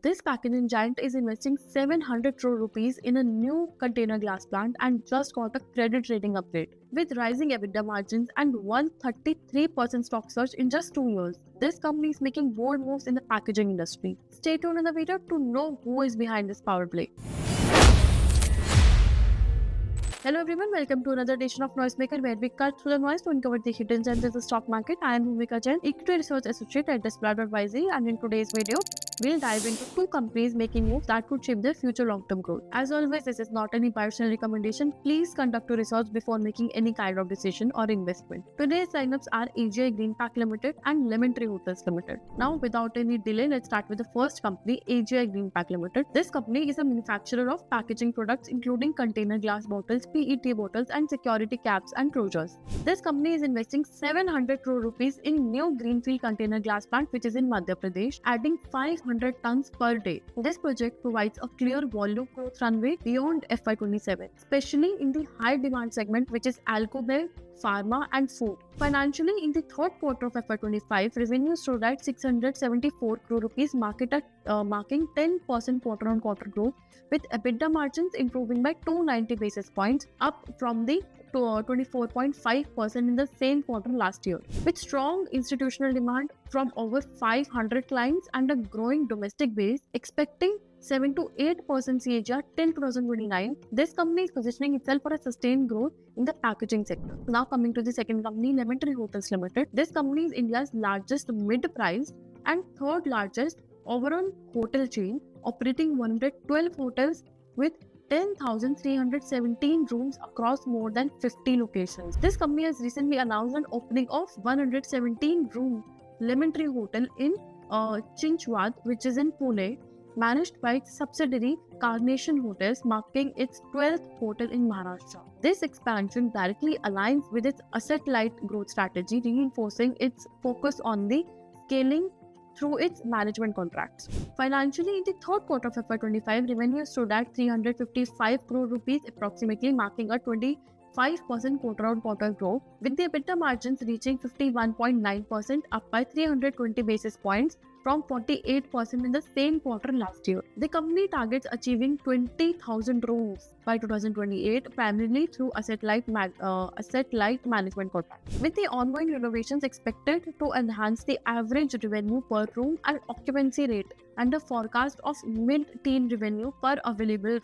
This packaging giant is investing 700 crore rupees in a new container glass plant and just got a credit rating upgrade. With rising EBITDA margins and 133% stock surge in just 2 years, this company is making bold moves in the packaging industry. Stay tuned in the video to know who is behind this power play. Hello everyone, welcome to another edition of Noisemaker, where we cut through the noise to uncover the hidden gems in the stock market. I am Bhumika Jain, Equity Research Associate at Desplat Advisory, and in today's video, we'll dive into two companies making moves that could shape their future long-term growth. As always, this is not any personal recommendation. Please conduct your research before making any kind of decision or investment. Today's lineups are AGI Greenpack Limited and Lemon Tree Hotels Limited. Now, without any delay, let's start with the first company, AGI Greenpack Limited. This company is a manufacturer of packaging products including container glass bottles, PET bottles, and security caps and closures. This company is investing 700 crore rupees in new greenfield container glass plant which is in Madhya Pradesh, adding 500 tons per day. This project provides a clear volume growth runway beyond FY27, especially in the high demand segment which is alcohol, pharma and food. Financially, in the third quarter of FY25, revenue stood at 674 crore rupees, marking 10% quarter-on-quarter growth, with EBITDA margins improving by 290 basis points, up from the 24.5% in the same quarter last year. With strong institutional demand from over 500 clients and a growing domestic base, expecting 7 to 8% CAGR till 2029, this company is positioning itself for a sustained growth in the packaging sector. Now coming to the second company, Lemon Tree Hotels Limited. This company is India's largest mid-priced and third largest overall hotel chain, operating 112 hotels with 10,317 rooms across more than 50 locations. This company has recently announced an opening of 117-room Lemon Tree Hotel in Chinchwad, which is in Pune, managed by its subsidiary Carnation Hotels, marking its 12th hotel in Maharashtra. This expansion directly aligns with its asset-light growth strategy, reinforcing its focus on the scaling through its management contracts. Financially, in the third quarter of FY25, revenue stood at 355 crore rupees, approximately marking a 25% quarter-on-quarter growth, with the EBITDA margins reaching 51.9%, up by 320 basis points from 48% in the same quarter last year. The company targets achieving 20,000 rooms by 2028, primarily through asset-light management contracts. With the ongoing renovations expected to enhance the average revenue per room and occupancy rate, and a forecast of mid-teen revenue per available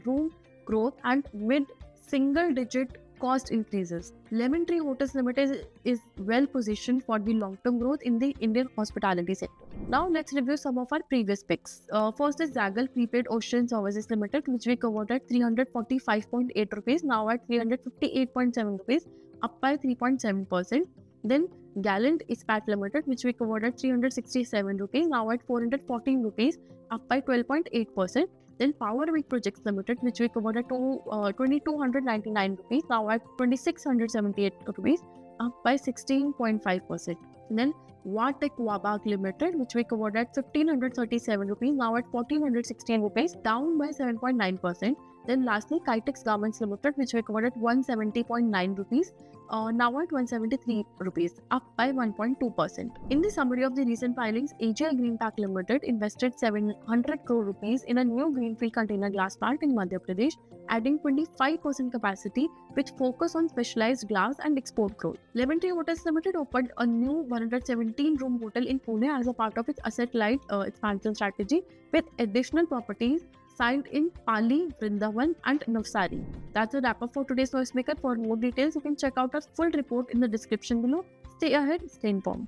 room growth and mid-single-digit cost increases, Lemon Tree Hotels Limited is well positioned for the long-term growth in the Indian hospitality sector. Now let's review some of our previous picks. First is Zaggle Prepaid Ocean Services Limited, which we covered at 345.8 rupees, now at 358.7 rupees, up by 3.7%. Then Gallant Ispat Limited, which we covered at 367 rupees, now at 414 rupees, up by 12.8%. Then Powermint Projects Limited, which we covered at 2,299 rupees, now at 2,678 rupees, up by 16.5%. Then Vatek Wabag Limited, which we covered at 1,537 rupees, now at 1,416 rupees, down by 7.9%. Then lastly, Kitex Garments Limited, which we covered at 170.9 rupees, now at 173 rupees, up by 1.2%. In the summary of the recent filings, AGI Greenpack Limited invested 700 crore rupees in a new greenfield container glass plant in Madhya Pradesh, adding 25% capacity with focus on specialized glass and export growth. Lemon Tree Hotels Limited opened a new 117-room hotel in Pune as a part of its asset-light expansion strategy, with additional properties signed in Pali, Vrindavan and Navsari. That's a wrap up for today's Noisemaker. For more details, you can check out our full report in the description below. Stay ahead, stay informed.